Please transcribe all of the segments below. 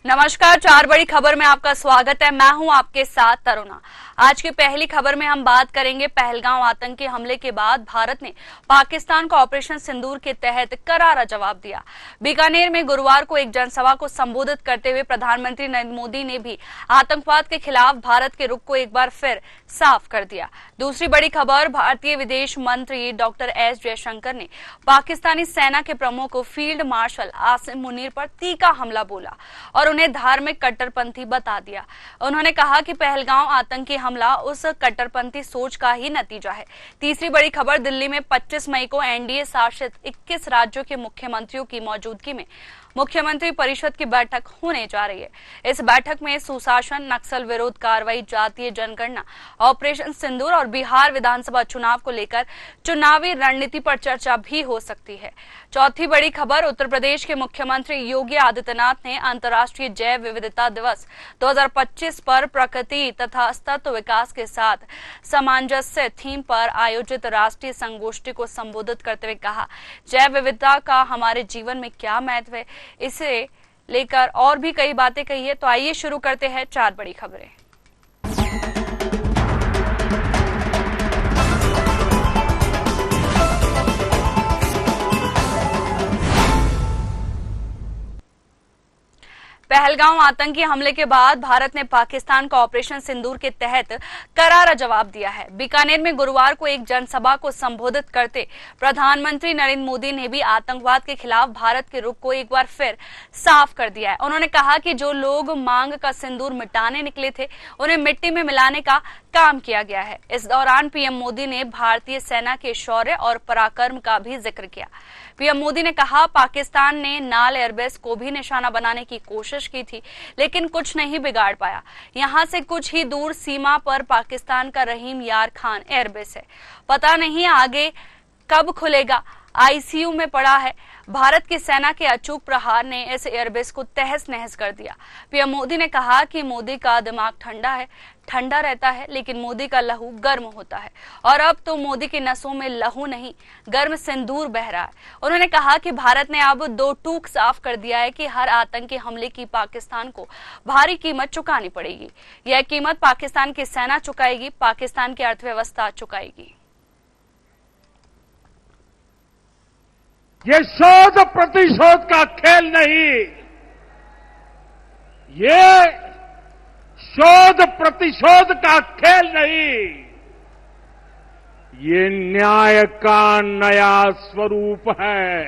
नमस्कार, चार बड़ी खबर में आपका स्वागत है। मैं हूं आपके साथ तरुणा। आज की पहली खबर में हम बात करेंगे पहलगाम आतंकी हमले के बाद भारत ने पाकिस्तान को ऑपरेशन सिंदूर के तहत करारा जवाब दिया। बीकानेर में गुरुवार को एक जनसभा को संबोधित करते हुए प्रधानमंत्री नरेंद्र मोदी ने भी आतंकवाद के खिलाफ भारत के रुख को एक बार फिर साफ कर दिया। दूसरी बड़ी खबर, भारतीय विदेश मंत्री डॉक्टर एस जयशंकर ने पाकिस्तानी सेना के प्रमुख फील्ड मार्शल आसिम मुनीर पर तीखा हमला बोला और उन्हें धार्मिक कट्टरपंथी बता दिया। उन्होंने कहा कि पहलगाम आतंकी हमला उस कट्टरपंथी सोच का ही नतीजा है। तीसरी बड़ी खबर, दिल्ली में 25 मई को एनडीए शासित 21 राज्यों के मुख्यमंत्रियों की मौजूदगी में मुख्यमंत्री परिषद की बैठक होने जा रही है। इस बैठक में सुशासन, नक्सल विरोध कार्रवाई, जातीय जनगणना, ऑपरेशन सिंदूर और बिहार विधानसभा चुनाव को लेकर चुनावी रणनीति पर चर्चा भी हो सकती है। चौथी बड़ी खबर, उत्तर प्रदेश के मुख्यमंत्री योगी आदित्यनाथ ने अंतर्राष्ट्रीय जैव विविधता दिवस 2025 पर प्रकृति तथा तत्व विकास के साथ सामंजस्य थीम पर आयोजित राष्ट्रीय संगोष्ठी को संबोधित करते हुए कहा, जैव विविधता का हमारे जीवन में क्या महत्व है, इसे लेकर और भी कई बातें कही है। तो आइए शुरू करते हैं चार बड़ी खबरें। पहलगाम आतंकी हमले के बाद भारत ने पाकिस्तान को ऑपरेशन सिंदूर के तहत करारा जवाब दिया है। बीकानेर में गुरुवार को एक जनसभा को संबोधित करते प्रधानमंत्री नरेंद्र मोदी ने भी आतंकवाद के खिलाफ भारत के रुख को एक बार फिर साफ कर दिया है। उन्होंने कहा कि जो लोग मांग का सिंदूर मिटाने निकले थे, उन्हें मिट्टी में मिलाने का काम किया गया है। इस दौरान पीएम मोदी ने भारतीय सेना के शौर्य और पराक्रम का भी जिक्र किया। पीएम मोदी ने कहा, पाकिस्तान ने नाल एयरबेस को भी निशाना बनाने की कोशिश की थी, लेकिन कुछ नहीं बिगाड़ पाया। यहां से कुछ ही दूर सीमा पर पाकिस्तान का रहीम यार खान एयरबेस है। पता नहीं आगे कब खुलेगा, आईसीयू में पड़ा है। भारत की सेना के अचूक प्रहार ने इस एयरबेस को तहस नहस कर दिया। पीएम मोदी ने कहा कि मोदी का दिमाग ठंडा रहता है, लेकिन मोदी का लहू गर्म होता है और अब तो मोदी की नसों में लहू नहीं, गर्म सिंदूर बह रहा है। उन्होंने कहा कि भारत ने अब दो टूक साफ कर दिया है कि हर आतंकी हमले की पाकिस्तान को भारी कीमत चुकानी पड़ेगी। यह कीमत पाकिस्तान की सेना चुकाएगी, पाकिस्तान की अर्थव्यवस्था चुकाएगी। ये शोध प्रतिशोध का खेल नहीं, ये शोध प्रतिशोध का खेल नहीं, ये न्याय का नया स्वरूप है।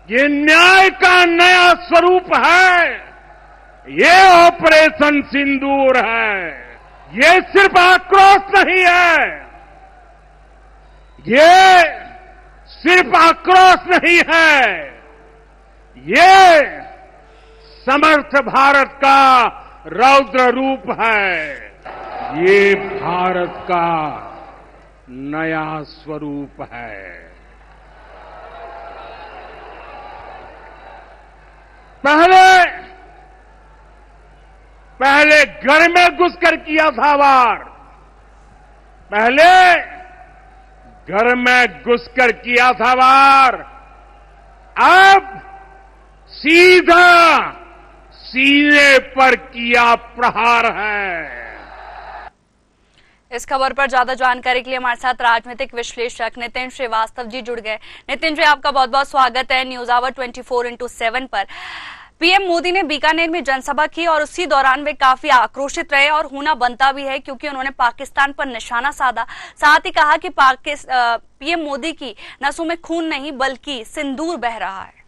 ये न्याय का नया स्वरूप है। ये ऑपरेशन सिंदूर है। ये सिर्फ आक्रोश नहीं है, ये सिर्फ आक्रोश नहीं है, ये समर्थ भारत का रौद्र रूप है। ये भारत का नया स्वरूप है। पहले घर में घुसकर किया था वार, पहले घर में घुसकर किया था वार, अब सीधा सीने पर किया प्रहार है। इस खबर पर ज्यादा जानकारी के लिए हमारे साथ राजनीतिक विश्लेषक नितिन श्रीवास्तव जी जुड़ गए। नितिन जी, आपका बहुत बहुत स्वागत है न्यूज आवर 24x7 पर। पीएम मोदी ने बीकानेर में जनसभा की और उसी दौरान वे काफी आक्रोशित रहे और होना बनता भी है, क्योंकि उन्होंने पाकिस्तान पर निशाना साधा। साथ ही कहा कि पीएम मोदी की नसों में खून नहीं बल्कि सिंदूर बह रहा है।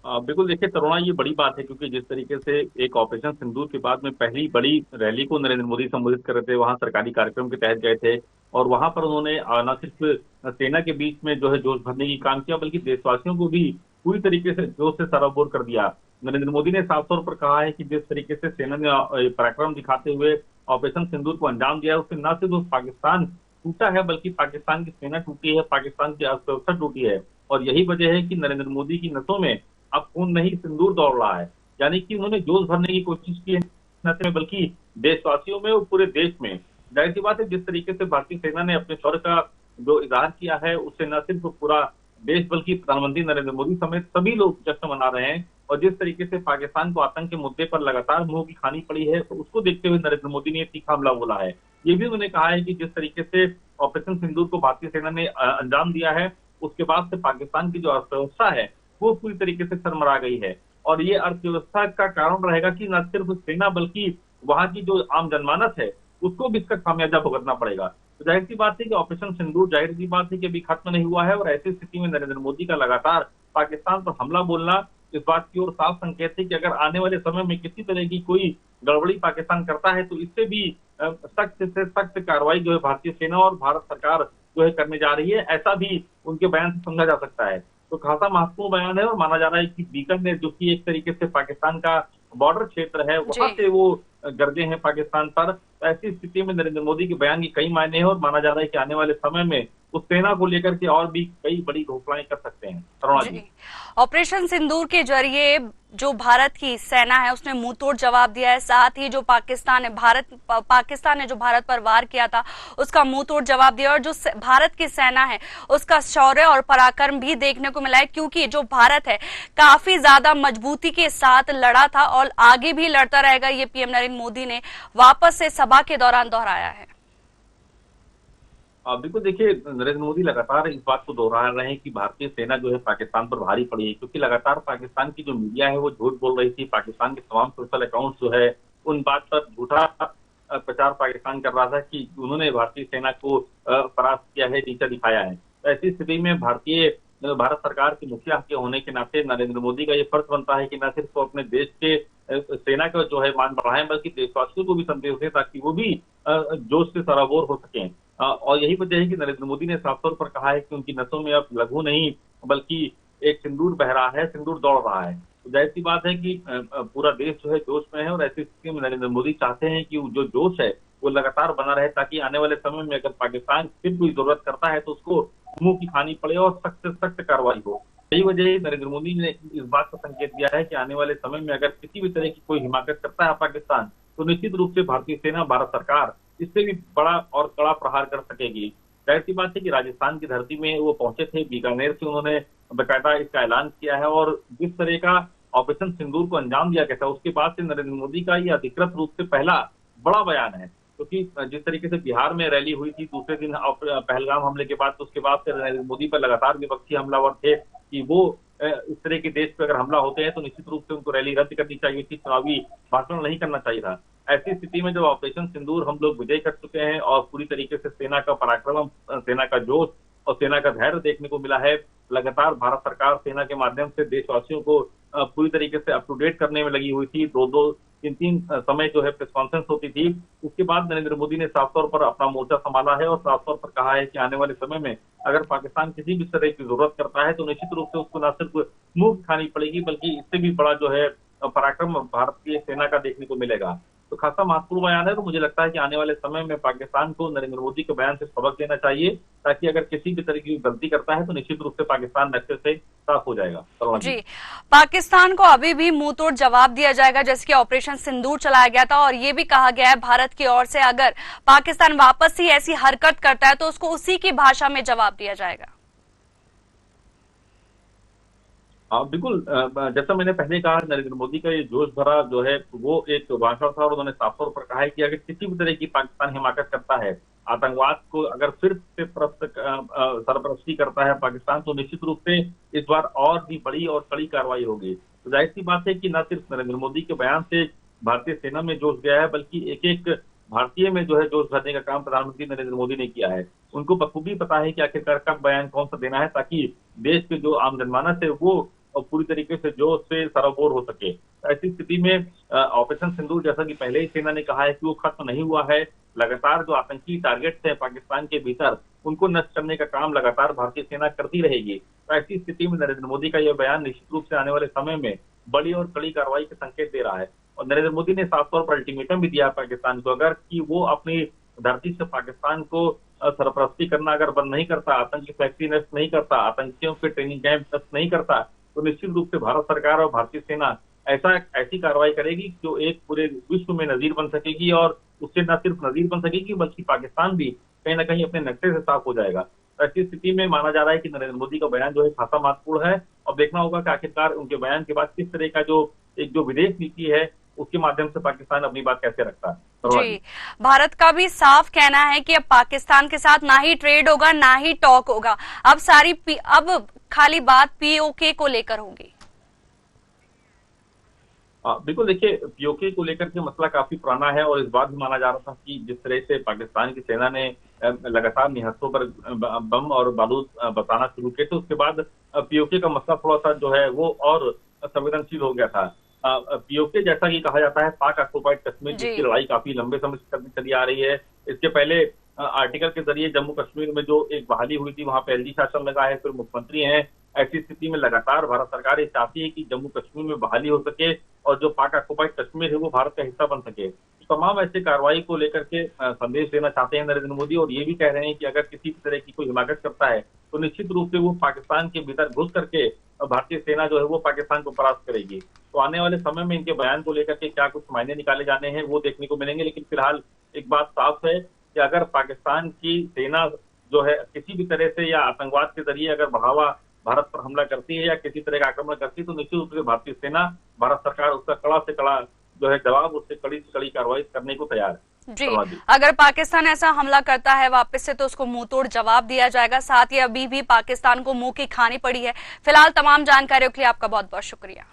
बिल्कुल, देखिए तरुणा, ये बड़ी बात है क्योंकि जिस तरीके से एक ऑपरेशन सिंदूर के बाद में पहली बड़ी रैली को नरेंद्र मोदी संबोधित कर रहे थे, वहां सरकारी कार्यक्रम के तहत गए थे और वहां पर उन्होंने न सिर्फ सेना के बीच में जो है जोश भरने की काम किया, बल्कि देशवासियों को भी पूरी तरीके से जोश से सराबोर कर दिया। नरेंद्र मोदी ने साफ तौर पर कहा है कि जिस तरीके से सेना ने पराक्रम दिखाते हुए ऑपरेशन सिंदूर को अंजाम दिया, उससे न सिर्फ पाकिस्तान टूटा है बल्कि पाकिस्तान की सेना टूटी है, पाकिस्तान की अर्थव्यवस्था टूटी है। और यही वजह है कि नरेंद्र मोदी की नसों में अब खून नहीं सिंदूर दौड़ रहा है। यानी कि उन्होंने जोश भरने की कोशिश की है न सिर्फ बल्कि देशवासियों में और पूरे देश में। जाहिर सी बात है, जिस तरीके से भारतीय सेना ने अपने शौर्य का जो इजहार किया है, उससे न सिर्फ पूरा देश बल्कि प्रधानमंत्री नरेंद्र मोदी समेत सभी लोग जश्न मना रहे हैं। और जिस तरीके से पाकिस्तान को आतंक के मुद्दे पर लगातार मुंह की खानी पड़ी है, तो उसको देखते हुए नरेंद्र मोदी ने तीखा हमला बोला है। ये भी उन्होंने कहा है कि जिस तरीके से ऑपरेशन सिंदूर को भारतीय सेना ने अंजाम दिया है, उसके बाद से पाकिस्तान की जो अर्थव्यवस्था है वो पूरी तरीके से सरमरा गई है। और ये अर्थव्यवस्था का कारण रहेगा कि न सिर्फ सेना बल्कि वहां की जो आम जनमानस है उसको भी इसका खामियाजा भुगतना पड़ेगा। तो जाहिर सी बात है कि ऑपरेशन सिंदूर जाहिर सी बात है कि अभी खत्म नहीं हुआ है, और ऐसी स्थिति में नरेंद्र मोदी का लगातार पाकिस्तान पर हमला बोलना इस बात की ओर साफ संकेत है कि अगर आने वाले समय में किसी तरह की कोई गड़बड़ी पाकिस्तान करता है तो इससे भी सख्त से सख्त कार्रवाई जो है भारतीय सेना और भारत सरकार जो है करने जा रही है, ऐसा भी उनके बयान से समझा जा सकता है। तो खासा महत्वपूर्ण बयान है, और माना जा रहा है कि बीकानेर जो कि एक तरीके से पाकिस्तान का बॉर्डर क्षेत्र है, वहां से वो गर्जे हैं पाकिस्तान पर। ऐसी स्थिति में नरेंद्र मोदी के बयान की कई मायने हैं, और माना जा रहा है कि आने वाले समय में उस सेना को लेकर के और भी कई बड़ी घोषणाएं कर सकते हैं। तरुणा जी, ऑपरेशन सिंदूर के जरिए जो भारत की सेना है उसने मुंह तोड़ जवाब दिया है, साथ ही जो पाकिस्तान ने जो भारत पर वार किया था उसका मुंह तोड़ जवाब दिया, और जो भारत की सेना है उसका शौर्य और पराक्रम भी देखने को मिला है, क्योंकि जो भारत है काफी ज्यादा मजबूती के साथ लड़ा था और आगे भी लड़ता रहेगा। ये पीएम नरेंद्र मोदी ने वापस से सभा के दौरान दोहराया है। बिल्कुल, देखिए नरेंद्र मोदी लगातार इस बात को दोहरा रहे हैं कि भारतीय सेना जो है पाकिस्तान पर भारी पड़ी है, क्योंकि लगातार पाकिस्तान की जो मीडिया है वो झूठ बोल रही थी। पाकिस्तान के तमाम सोशल अकाउंट जो है उन बात पर झूठा प्रचार पाकिस्तान कर रहा था कि उन्होंने भारतीय सेना को परास्त किया है, नीचा दिखाया है। तो ऐसी स्थिति में भारत सरकार के मुखिया के होने के नाते नरेंद्र मोदी का ये फर्ज बनता है कि न सिर्फ वो अपने देश के सेना का जो है मान बढ़ाएं, बल्कि देशवासियों को भी संदेश दें ताकि वो भी जोश से सराबोर हो सकें। और यही वजह है कि नरेंद्र मोदी ने साफ तौर पर कहा है कि उनकी नसों में अब लघु नहीं बल्कि एक सिंदूर बह रहा है, सिंदूर दौड़ रहा है। तो जाहिर सी बात है कि पूरा देश जो है जोश में है, और ऐसी स्थिति में नरेंद्र मोदी चाहते हैं कि जो जोश है वो लगातार बना रहे, ताकि आने वाले समय में अगर पाकिस्तान फिर कोई जरूरत करता है तो उसको मुंह की खानी पड़े और सख्त से सख्त कार्रवाई हो। यही वजह है नरेंद्र मोदी ने इस बात का संकेत दिया है कि आने वाले समय में अगर किसी भी तरह की कोई हिमाकत करता है पाकिस्तान, तो निश्चित रूप से भारतीय सेना, भारत सरकार इससे भी बड़ा और कड़ा प्रहार कर सकेगी। जाहिर सी बात है कि राजस्थान की धरती में वो पहुंचे थे, बीकानेर से उन्होंने बाकायदा इसका ऐलान किया है, और जिस तरह का ऑपरेशन सिंदूर को अंजाम दिया गया था उसके बाद से नरेंद्र मोदी का ये अधिकृत रूप से पहला बड़ा बयान है। क्योंकि जिस तरीके से बिहार में रैली हुई थी दूसरे दिन पहलगाम हमले के बाद, तो उसके बाद से नरेंद्र मोदी पर लगातार विपक्षी हमलावर थे कि वो इस तरह के देश पे अगर हमला होते हैं तो निश्चित रूप से उनको रैली रद्द करनी चाहिए थी, चुनावी भाषण नहीं करना चाहिए था। ऐसी स्थिति में जब ऑपरेशन सिंदूर हम लोग विजय कर चुके हैं और पूरी तरीके से सेना का पराक्रम, सेना का जोश और सेना का धैर्य देखने को मिला है, लगातार भारत सरकार सेना के माध्यम से देशवासियों को पूरी तरीके से अप टू डेट करने में लगी हुई थी। 2-2, 3-3 समय जो है प्रेस कॉन्फ्रेंस होती थी। उसके बाद नरेंद्र मोदी ने साफ तौर पर अपना मोर्चा संभाला है और साफ तौर पर कहा है कि आने वाले समय में अगर पाकिस्तान किसी भी तरह की जरूरत करता है तो निश्चित रूप से उसको न सिर्फ मुंह खानी पड़ेगी बल्कि इससे भी बड़ा जो है पराक्रम भारतीय सेना का देखने को मिलेगा। तो खासा महत्वपूर्ण बयान है, तो मुझे लगता है कि आने वाले समय में पाकिस्तान को नरेंद्र मोदी के बयान से सबक लेना चाहिए, ताकि अगर किसी भी तरह की गलती करता है तो निश्चित रूप से पाकिस्तान नक्शे से साफ हो जाएगा। जी, पाकिस्तान को अभी भी मुंहतोड़ जवाब दिया जाएगा, जैसे कि ऑपरेशन सिंदूर चलाया गया था, और ये भी कहा गया है भारत की ओर से अगर पाकिस्तान वापस ही ऐसी हरकत करता है तो उसको उसी की भाषा में जवाब दिया जाएगा। बिल्कुल, जैसा मैंने पहले कहा, नरेंद्र मोदी का ये जोश भरा जो है वो एक भाषण था, और उन्होंने साफ तौर पर कहा है कि अगर किसी भी तरह की पाकिस्तान हिमाकत करता है, आतंकवाद को अगर फिर से सरपरस्ती करता है पाकिस्तान, तो निश्चित रूप से इस बार और भी बड़ी और कड़ी कार्रवाई होगी। तो जाहिर सी बात है कि न सिर्फ नरेंद्र मोदी के बयान से भारतीय सेना में जोश गया है, बल्कि एक एक भारतीय में जो है जोश भरने का काम प्रधानमंत्री नरेंद्र मोदी ने किया है। उनको बखूबी पता है कि आखिरकार कब बयान कौन सा देना है, ताकि देश के जो आम जनमानस है वो पूरी तरीके से जोश से सराबोर हो सके। ऐसी स्थिति में ऑपरेशन सिंदूर, जैसा कि पहले ही सेना ने कहा है कि वो खत्म नहीं हुआ है, लगातार जो आतंकी टारगेट्स है पाकिस्तान के भीतर उनको नष्ट करने का काम लगातार भारतीय सेना करती रहेगी। तो ऐसी स्थिति में नरेंद्र मोदी का यह बयान निश्चित रूप से आने वाले समय में बड़ी और कड़ी कार्रवाई के संकेत दे रहा है। और नरेंद्र मोदी ने साफ तौर पर अल्टीमेटम भी दिया पाकिस्तान को, अगर कि वो अपनी धरती से पाकिस्तान को सरपरस्ती करना अगर बंद नहीं करता, आतंकी फैक्ट्री नष्ट नहीं करता, आतंकियों के ट्रेनिंग कैंप नष्ट नहीं करता, तो निश्चित रूप से भारत सरकार और भारतीय सेना ऐसी कार्रवाई करेगी जो एक पूरे विश्व में नजीर बन सकेगी, और उससे न सिर्फ नजीर बन सकेगी बल्कि पाकिस्तान भी कहीं ना कहीं अपने नक्शे से साफ हो जाएगा। ऐसी स्थिति में माना जा रहा है कि नरेंद्र मोदी का बयान जो है खासा महत्वपूर्ण है और देखना होगा कि आखिरकार उनके बयान के बाद किस तरह का जो विदेश नीति है उसके माध्यम से पाकिस्तान अपनी बात कैसे रखता है। जी, भारत का भी साफ कहना है कि अब पाकिस्तान के साथ ना ही ट्रेड होगा ना ही टॉक होगा, अब खाली बात पीओके को लेकर होगी। बिल्कुल, देखिए पीओके को लेकर के मसला काफी पुराना है और इस बात भी माना जा रहा था कि जिस तरह से पाकिस्तान की सेना ने लगातार निहत्थों पर बम और बारूद बरसाना शुरू किए थे, उसके बाद पीओके का मसला थोड़ा सा जो है वो और संवेदनशील हो गया था। पीओके जैसा कि कहा जाता है पाक ऑक्युपाइड कश्मीर, जिसकी लड़ाई काफी लंबे समय से चली आ रही है। इसके पहले आर्टिकल के जरिए जम्मू कश्मीर में जो एक बहाली हुई थी वहां पे एलजी शासन लगा है, फिर मुख्यमंत्री हैं। ऐसी स्थिति में लगातार भारत सरकार ये चाहती है कि जम्मू कश्मीर में बहाली हो सके और जो पाक ऑक्युपाइड कश्मीर है वो भारत का हिस्सा बन सके। तो तमाम ऐसे कार्रवाई को लेकर के संदेश देना चाहते हैं नरेंद्र मोदी और ये भी कह रहे हैं कि अगर किसी तरह की कोई हिमाकत करता है तो निश्चित रूप से वो पाकिस्तान के भीतर घुस करके भारतीय सेना जो है वो पाकिस्तान को परास्त करेगी। तो आने वाले समय में इनके बयान को लेकर के क्या कुछ मायने निकाले जाने हैं वो देखने को मिलेंगे, लेकिन फिलहाल एक बात साफ है कि अगर पाकिस्तान की सेना जो है किसी भी तरह से या आतंकवाद के जरिए अगर बढ़ावा भारत पर हमला करती है या किसी तरह का आक्रमण करती है तो निश्चित रूप से भारतीय सेना, भारत सरकार उसका कड़ा से कड़ा जो है जवाब, उससे कड़ी से कड़ी कार्रवाई करने को तैयार है। जी, अगर पाकिस्तान ऐसा हमला करता है वापस से तो उसको मुंह तोड़ जवाब दिया जाएगा। साथ ही अभी भी पाकिस्तान को मुंह की खानी पड़ी है। फिलहाल तमाम जानकारियों के लिए आपका बहुत बहुत शुक्रिया।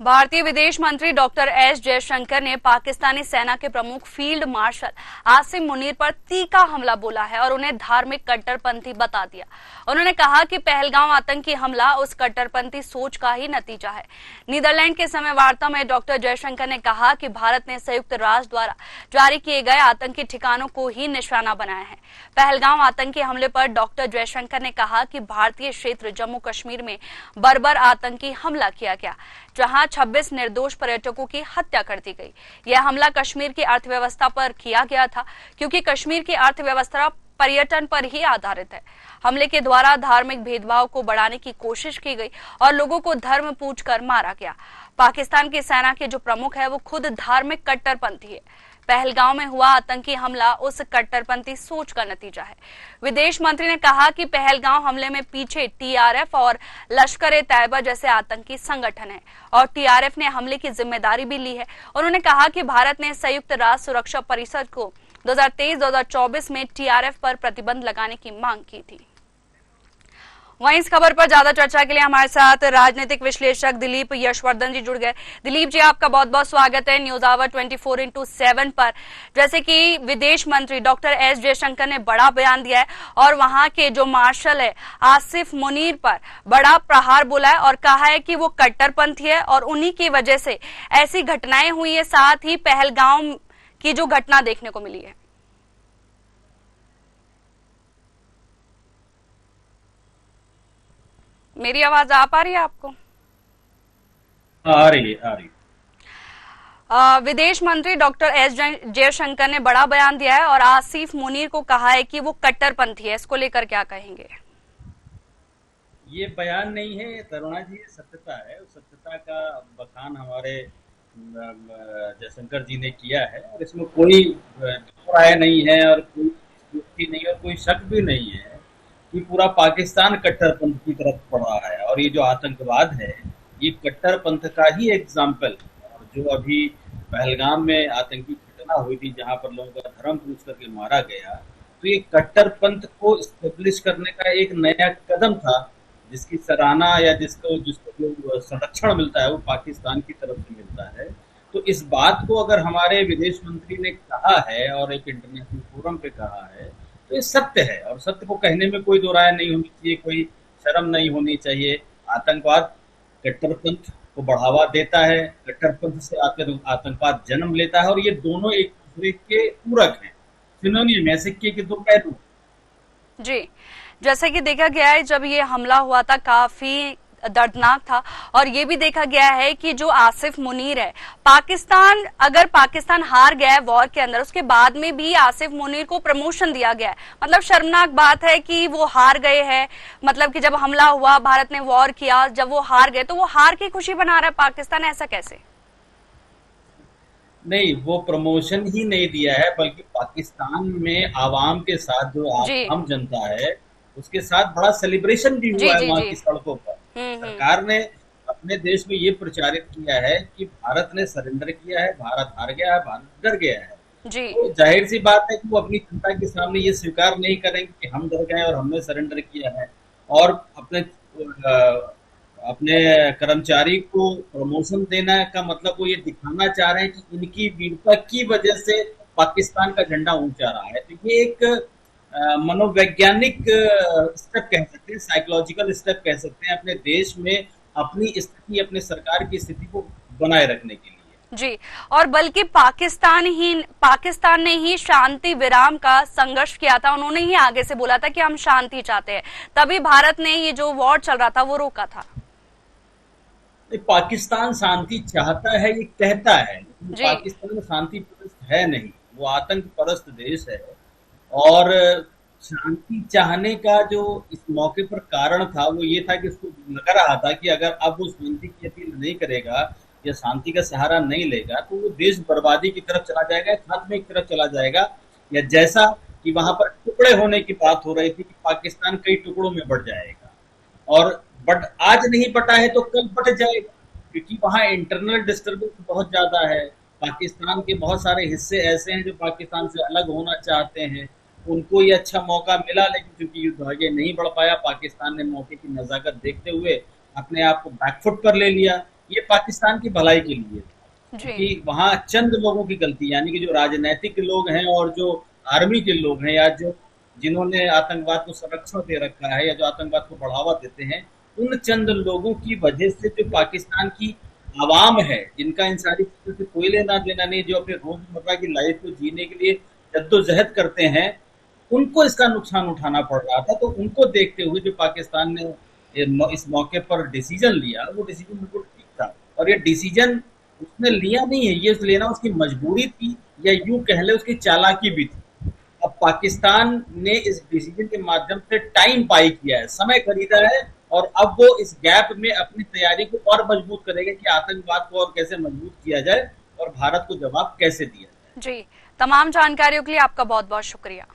भारतीय विदेश मंत्री डॉक्टर एस जयशंकर ने पाकिस्तानी सेना के प्रमुख फील्ड मार्शल आसिम मुनीर पर तीखा हमला बोला है और उन्हें धार्मिक कट्टरपंथी बता दिया। उन्होंने कहा कि पहलगाम आतंकी हमला उस कट्टरपंथी सोच का ही नतीजा है। नीदरलैंड के समय वार्ता में डॉक्टर जयशंकर ने कहा कि भारत ने संयुक्त राष्ट्र द्वारा जारी किए गए आतंकी ठिकानों को ही निशाना बनाया है। पहलगाम आतंकी हमले पर डॉक्टर जयशंकर ने कहा कि भारतीय क्षेत्र जम्मू कश्मीर में बर्बर आतंकी हमला किया गया, जहां 26 निर्दोष पर्यटकों की हत्या कर दी गई। यह हमला कश्मीर की अर्थव्यवस्था पर किया गया था क्योंकि कश्मीर की अर्थव्यवस्था पर्यटन पर ही आधारित है। हमले के द्वारा धार्मिक भेदभाव को बढ़ाने की कोशिश की गई और लोगों को धर्म पूछकर मारा गया। पाकिस्तान की सेना के जो प्रमुख है वो खुद धार्मिक कट्टरपंथी है। पहलगांव में हुआ आतंकी हमला उस कट्टरपंथी सोच का नतीजा है। विदेश मंत्री ने कहा कि पहलगांव हमले में पीछे टीआरएफ और लश्कर-ए-तैयबा जैसे आतंकी संगठन है और टीआरएफ ने हमले की जिम्मेदारी भी ली है। उन्होंने कहा कि भारत ने संयुक्त राष्ट्र सुरक्षा परिषद को 2023-2024 में टीआरएफ पर प्रतिबंध लगाने की मांग की थी। वहीं इस खबर पर ज्यादा चर्चा के लिए हमारे साथ राजनीतिक विश्लेषक दिलीप यशवर्धन जी जुड़ गए। दिलीप जी, आपका बहुत बहुत स्वागत है न्यूज आवर 24x7 पर। जैसे कि विदेश मंत्री डॉक्टर एस जयशंकर ने बड़ा बयान दिया है और वहां के जो मार्शल है आसिफ मुनीर पर बड़ा प्रहार बोला है और कहा है कि वो कट्टरपंथी है और उन्हीं की वजह से ऐसी घटनाएं हुई है, साथ ही पहलगाम की जो घटना देखने को मिली है। मेरी आवाज आ पा रही है आपको? आ रही है। विदेश मंत्री डॉक्टर एस जयशंकर ने बड़ा बयान दिया है और आसिफ मुनीर को कहा है कि वो कट्टरपंथी है। इसको लेकर क्या कहेंगे? ये बयान नहीं है तरुणा जी, ये सत्यता है। उस सत्यता का बखान हमारे जयशंकर जी ने किया है और इसमें कोई राय नहीं है और कोई युक्ति नहीं और कोई शक भी नहीं है कि पूरा पाकिस्तान कट्टरपंथ की तरफ बढ़ रहा है और ये जो आतंकवाद है ये कट्टरपंथ का ही एग्जाम्पल है। और जो अभी पहलगाम में आतंकी घटना हुई थी जहां पर लोगों का धर्म पूछ करके मारा गया, तो ये कट्टरपंथ को स्टेब्लिश करने का एक नया कदम था जिसकी सराहना या जिसको जो संरक्षण मिलता है वो पाकिस्तान की तरफ से मिलता है। तो इस बात को अगर हमारे विदेश मंत्री ने कहा है और एक इंटरनेशनल फोरम पे कहा है तो ये सत्य है और सत्य को कहने में कोई दो राय नहीं होनी चाहिए, कोई शर्म नहीं होनी चाहिए। आतंकवाद कट्टरपंथ को बढ़ावा देता है, कट्टरपंथ से आतंकवाद जन्म लेता है और ये दोनों एक दूसरे के पूरक हैं, सिनोनियम है, सिक्के के दो पहलू। जी, जैसे कि देखा गया है जब ये हमला हुआ था काफी दर्दनाक था और ये भी देखा गया है कि जो आसिफ मुनीर है, अगर पाकिस्तान हार गया है वॉर के अंदर, उसके बाद में भी आसिफ मुनीर को प्रमोशन दिया गया है। मतलब शर्मनाक बात है कि वो हार गए हैं। मतलब कि जब हमला हुआ, भारत ने वॉर किया, जब वो हार गए तो वो हार की खुशी मना रहा है पाकिस्तान, ऐसा कैसे? नहीं, वो प्रमोशन ही नहीं दिया है, बल्कि पाकिस्तान में आवाम के साथ जो जी आम जनता है उसके साथ बड़ा सेलिब्रेशन भी जी हुआ है जी वहां जी। की सड़कों पर। हम्म। सरकार ने अपने देश में ये प्रचारित किया है कि भारत ने सरेंडर किया है, भारत हार गया है, भारत डर गया है। जी तो जाहिर सी बात है कि वो अपनी जनता के सामने ये स्वीकार नहीं करेंगे कि हम डर गए और हमने सरेंडर किया है। और अपने कर्मचारी को प्रमोशन देना का मतलब वो ये दिखाना चाह रहे हैं कि इनकी वीरता की वजह से पाकिस्तान का झंडा ऊंचा रहा है। तो ये एक मनोवैज्ञानिक स्टेप कह सकते हैं, साइकोलॉजिकल स्टेप कह सकते हैं, अपने देश में अपनी स्थिति, अपने सरकार की स्थिति को बनाए रखने के लिए। जी। और बल्कि पाकिस्तान ने ही शांति विराम का संघर्ष किया था, उन्होंने ही आगे से बोला था कि हम शांति चाहते हैं, तभी भारत ने ये जो वॉर चल रहा था वो रोका था। पाकिस्तान शांति चाहता है ये कहता है, जी पाकिस्तान शांति परस्त है नहीं, वो आतंक परस्त देश है। और शांति चाहने का जो इस मौके पर कारण था वो ये था कि उसको लग रहा था कि अगर अब वो शांति की अपील नहीं करेगा या शांति का सहारा नहीं लेगा तो वो देश बर्बादी की तरफ चला जाएगा, खात्मे की तरफ चला जाएगा। या जैसा कि वहां पर टुकड़े होने की बात हो रही थी कि पाकिस्तान कई टुकड़ों में बढ़ जाएगा, और बट आज नहीं बटा है तो कल बट जाएगा, क्योंकि वहाँ इंटरनल डिस्टर्बेंस बहुत ज्यादा है। पाकिस्तान के बहुत सारे हिस्से ऐसे हैं जो पाकिस्तान से अलग होना चाहते हैं, उनको ये अच्छा मौका मिला, लेकिन चूंकि युद्ध आगे नहीं बढ़ पाया, पाकिस्तान ने मौके की नजाकत देखते हुए अपने आप को बैकफुट पर ले लिया। ये पाकिस्तान की भलाई के लिए था, जी क्योंकि वहाँ चंद लोगों की गलती, यानी कि जो राजनीतिक लोग हैं और जो आर्मी के लोग हैं या जो जिन्होंने आतंकवाद को संरक्षण दे रखा है या जो आतंकवाद को बढ़ावा देते हैं, उन चंद लोगों की वजह से जो पाकिस्तान की आवाम है, जिनका इन सारी चीजों से कोई लेना देना नहीं, जो अपने रोजमर्रा की लाइफ को जीने के लिए जद्दोजहद करते हैं, उनको इसका नुकसान उठाना पड़ रहा था। तो उनको देखते हुए जो पाकिस्तान ने इस मौके पर डिसीजन लिया, वो डिसीजन बिल्कुल ठीक था। और ये डिसीजन उसने लिया नहीं है, ये लेना उसकी मजबूरी थी, या यूं कह ले उसकी चालाकी भी थी। अब पाकिस्तान ने इस डिसीजन के माध्यम से टाइम बाई किया है, समय खरीदा है, और अब वो इस गैप में अपनी तैयारी को और मजबूत करेगा कि आतंकवाद को और कैसे मजबूत किया जाए और भारत को जवाब कैसे दिया जाए। जी। तमाम जानकारियों के लिए आपका बहुत बहुत शुक्रिया।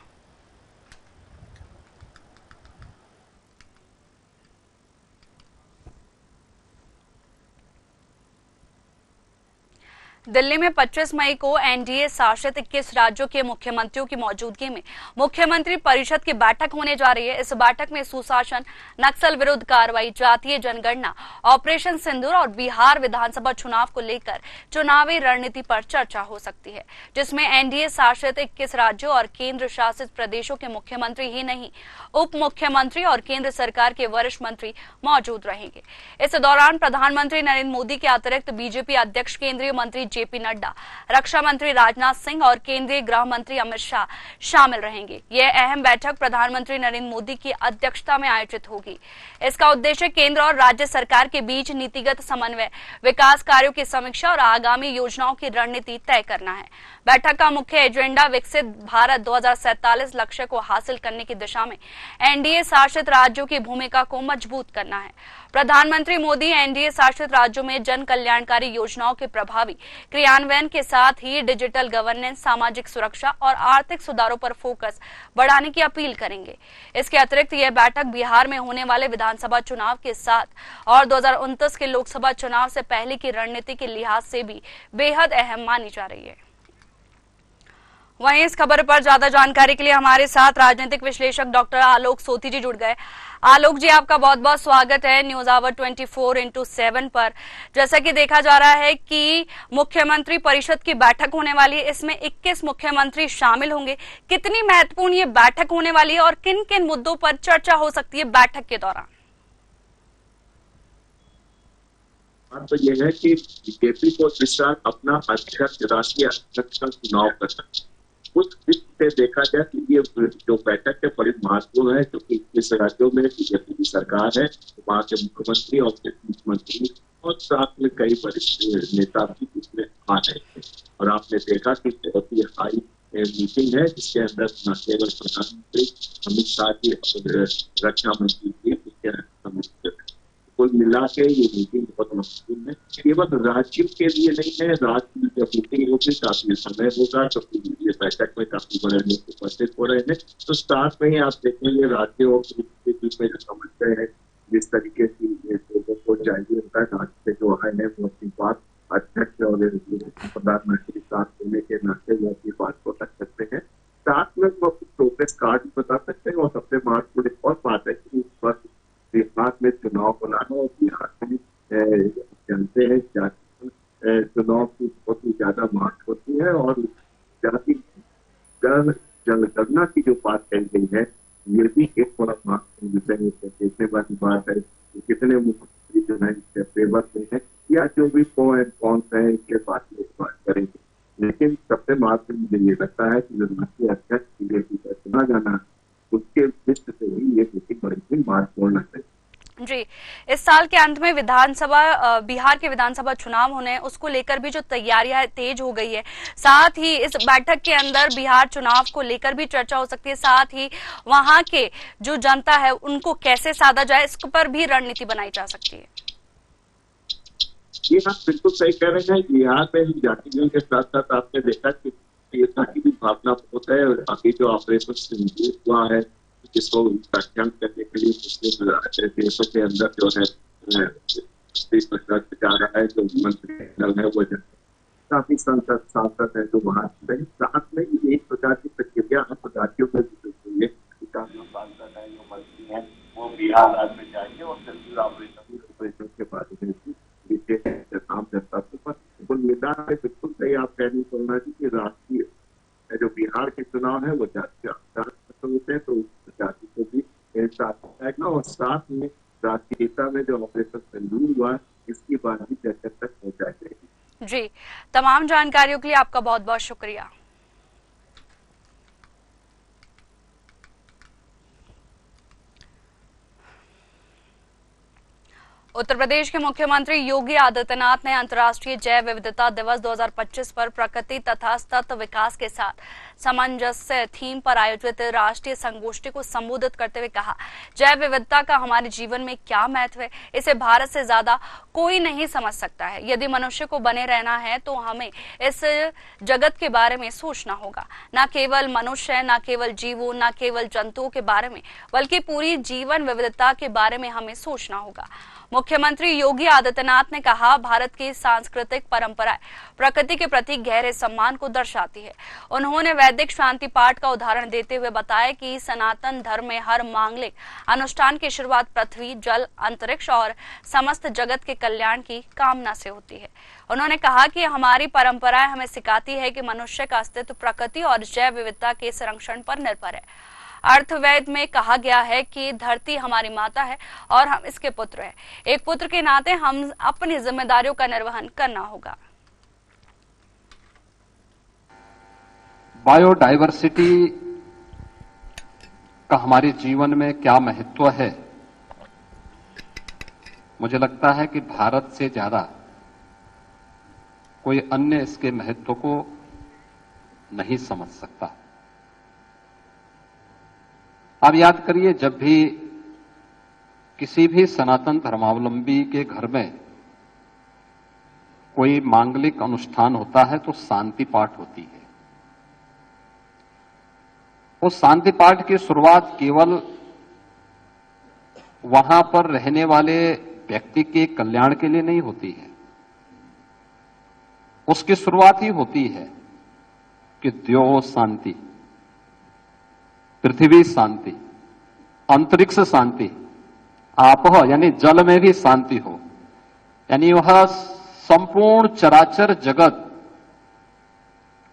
दिल्ली में 25 मई को एनडीए शासित 21 राज्यों के मुख्यमंत्रियों की मौजूदगी में मुख्यमंत्री परिषद की बैठक होने जा रही है। इस बैठक में सुशासन, नक्सल विरुद्ध कार्रवाई, जातीय जनगणना, ऑपरेशन सिंदूर और बिहार विधानसभा चुनाव को लेकर चुनावी रणनीति पर चर्चा हो सकती है, जिसमें एनडीए शासित 21 राज्यों और केंद्र शासित प्रदेशों के मुख्यमंत्री ही नहीं, उप मुख्यमंत्री और केंद्र सरकार के वरिष्ठ मंत्री मौजूद रहेंगे। इस दौरान प्रधानमंत्री नरेंद्र मोदी के अतिरिक्त बीजेपी अध्यक्ष केंद्रीय मंत्री जेपी नड्डा, रक्षा मंत्री राजनाथ सिंह और केंद्रीय गृह मंत्री अमित शाह शामिल रहेंगे। यह अहम बैठक प्रधानमंत्री नरेंद्र मोदी की अध्यक्षता में आयोजित होगी। इसका उद्देश्य केंद्र और राज्य सरकार के बीच नीतिगत समन्वय, विकास कार्यों की समीक्षा और आगामी योजनाओं की रणनीति तय करना है। बैठक का मुख्य एजेंडा विकसित भारत 2047 लक्ष्य को हासिल करने की दिशा में एनडीए शासित राज्यों की भूमिका को मजबूत करना है। प्रधानमंत्री मोदी एनडीए शासित राज्यों में जन कल्याणकारी योजनाओं के प्रभावी क्रियान्वयन के साथ ही डिजिटल गवर्नेंस, सामाजिक सुरक्षा और आर्थिक सुधारों पर फोकस बढ़ाने की अपील करेंगे। इसके अतिरिक्त यह बैठक बिहार में होने वाले विधानसभा चुनाव के साथ और 2029 के लोकसभा चुनाव से पहले की रणनीति के लिहाज से भी बेहद अहम मानी जा रही है। वहीं इस खबर पर ज्यादा जानकारी के लिए हमारे साथ राजनीतिक विश्लेषक डॉक्टर आलोक सोथी जी जुड़ गए। आलोक जी, आपका बहुत बहुत स्वागत है न्यूज आवर 24x7 पर। जैसा कि देखा जा रहा है कि मुख्यमंत्री परिषद की बैठक होने वाली है, इसमें 21 मुख्यमंत्री शामिल होंगे। कितनी महत्वपूर्ण ये बैठक होने वाली है और किन किन मुद्दों पर चर्चा हो सकती है बैठक के दौरान? बात तो यह है कि बीजेपी को इस साल अपना अध्यक्ष, राष्ट्रीय अध्यक्ष का चुनाव करना है। उस दृष्टि से देखा जाए कि ये जो बैठक है बड़ी महत्वपूर्ण है, क्योंकि इस राज्यों में बीजेपी की सरकार है, वहाँ के मुख्यमंत्री और मुख्यमंत्री और साथ में कई वरिष्ठ नेता भी इसमें आ रहे थे। और आपने देखा कि बहुत ही हाई मीटिंग है, जिसके अंदर न केवल प्रधानमंत्री अमित शाह की रक्षा मंत्री की, कुल मिला के ये मीटिंग बहुत महत्वपूर्ण है। केवल राज्यों के लिए नहीं है, राज्य जब मीटिंग होगी काफी समय होगा, तो ये बैठक में काफी बड़े लोग उपस्थित हो रहे हैं। तो स्टार्ट में ही आप देखेंगे राज्यों और के बीच में जो समझते हैं, जिस तरीके से लोगों को चाहिए होता है, राज्य से जो आए हैं वो अपनी बात अध्यक्ष और प्रधानमंत्री साथ होने के नाते वो अपनी बात को रख सकते हैं। साथ में वो प्रोग्रेस कार्ड बता सकते हैं। और सबसे महत्वपूर्ण एक और बात है कि इस वक्त बिहार में चुनाव होना है, और बिहार में जानते हैं चुनाव की बहुत ही ज्यादा महत्व होती है। और जाति जनगणना की जो बात कही गई है, ये भी एक बड़ा महत्वपूर्ण विषय है। देखने वाली बात है कि कितने मुख्यमंत्री जो है इसके फेवर में है, या जो भी प्रो एंड कॉन्स है इसके बात में बात करेंगे। लेकिन सबसे महत्वपूर्ण मुझे ये लगता है कि जो राष्ट्रीय अध्यक्ष की लिए चुना जाना, उसके दृष्टि से ही ये बड़ी ही महत्वपूर्ण है। जी, इस साल के अंत में बिहार के विधानसभा चुनाव होने हैं, उसको लेकर भी जो तैयारियां तेज हो गई है। साथ ही इस बैठक के अंदर बिहार चुनाव को लेकर भी चर्चा हो सकती है। साथ ही वहां के जो जनता है उनको कैसे साधा जाए, इस पर भी रणनीति बनाई जा सकती है। ये आप बिल्कुल सही कह रहे हैं। बिहार में ही जातियों के साथ साथ आपने देखा कि एकता की भी भावना बहुत है। और अभी जो ऑपरेशन सिंदूर हुआ है, जिसको व्याख्यान करने के लिए पिछले देशों के अंदर जो है जा रहा है, जो मंत्रिमंडल है वो काफी सांसद है जो वहां साथ में एक प्रकार की प्रक्रिया राज्यों में सांसद है जो मंत्री है वो बिहार राज्य में जाएंगे और सेंट्रल ऑपरेशन के बारे में आम जनता के ऊपर मैदान में बिल्कुल सही आप कहने बोलना जी कि राष्ट्रीय जो बिहार के चुनाव है वो जाति होते हैं, तो जाति को भी साथ रखना। और साथ में राष्ट्रीयता में जो ऑपरेशन सिंदूर हुआ, इसकी बात भी चर्चा तक पहुंचाई जाएगी। जी, तमाम जानकारियों के लिए आपका बहुत बहुत शुक्रिया। उत्तर प्रदेश के मुख्यमंत्री योगी आदित्यनाथ ने अंतर्राष्ट्रीय जैव विविधता दिवस 2025 पर प्रकृति तथा सतत विकास के साथ सामंजस्य थीम पर आयोजित राष्ट्रीय संगोष्ठी को संबोधित करते हुए कहा, जैव विविधता का हमारे जीवन में क्या महत्व है, इसे भारत से ज्यादा कोई नहीं समझ सकता है। यदि मनुष्य को बने रहना है तो हमें इस जगत के बारे में सोचना होगा, न केवल मनुष्य, न केवल जीवों, न केवल जंतुओं के बारे में, बल्कि पूरी जीवन विविधता के बारे में हमें सोचना होगा। मुख्यमंत्री योगी आदित्यनाथ ने कहा, भारत की सांस्कृतिक परंपराएं प्रकृति के प्रति गहरे सम्मान को दर्शाती है। उन्होंने वैदिक शांति पाठ का उदाहरण देते हुए बताया कि सनातन धर्म में हर मांगलिक अनुष्ठान की शुरुआत पृथ्वी, जल, अंतरिक्ष और समस्त जगत के कल्याण की कामना से होती है। उन्होंने कहा कि हमारी परंपराएं हमें सिखाती है कि मनुष्य का अस्तित्व प्रकृति और जैव विविधता के संरक्षण पर निर्भर है। अर्थवेद में कहा गया है कि धरती हमारी माता है और हम इसके पुत्र हैं। एक पुत्र के नाते हम अपनी जिम्मेदारियों का निर्वहन करना होगा। बायोडायवर्सिटी का हमारे जीवन में क्या महत्व है, मुझे लगता है कि भारत से ज्यादा कोई अन्य इसके महत्व को नहीं समझ सकता। आप याद करिए, जब भी किसी भी सनातन धर्मावलंबी के घर में कोई मांगलिक अनुष्ठान होता है तो शांति पाठ होती है। उस शांति पाठ की शुरुआत केवल वहां पर रहने वाले व्यक्ति के कल्याण के लिए नहीं होती है, उसकी शुरुआत ही होती है कि द्यो शांति, पृथ्वी शांति, अंतरिक्ष शांति, आपह यानी जल में भी शांति हो, यानी वह संपूर्ण चराचर जगत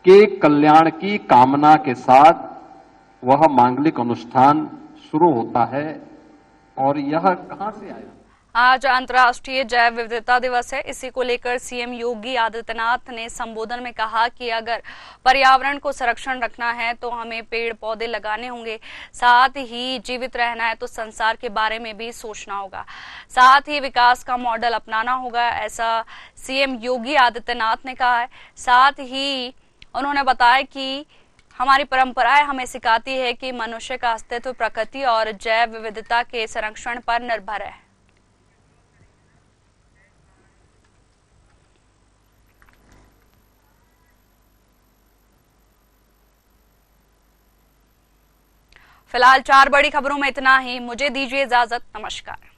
के कल्याण की कामना के साथ वह मांगलिक अनुष्ठान शुरू होता है। और यह कहां से आया? आज अंतर्राष्ट्रीय जैव विविधता दिवस है। इसी को लेकर सीएम योगी आदित्यनाथ ने संबोधन में कहा कि अगर पर्यावरण को संरक्षण रखना है तो हमें पेड़ पौधे लगाने होंगे, साथ ही जीवित रहना है तो संसार के बारे में भी सोचना होगा, साथ ही विकास का मॉडल अपनाना होगा, ऐसा सीएम योगी आदित्यनाथ ने कहा है। साथ ही उन्होंने बताया कि हमारी परंपराएं हमें सिखाती है कि मनुष्य का अस्तित्व प्रकृति और जैव विविधता के संरक्षण पर निर्भर है। फिलहाल 4 बड़ी खबरों में इतना ही। मुझे दीजिए इजाजत। नमस्कार।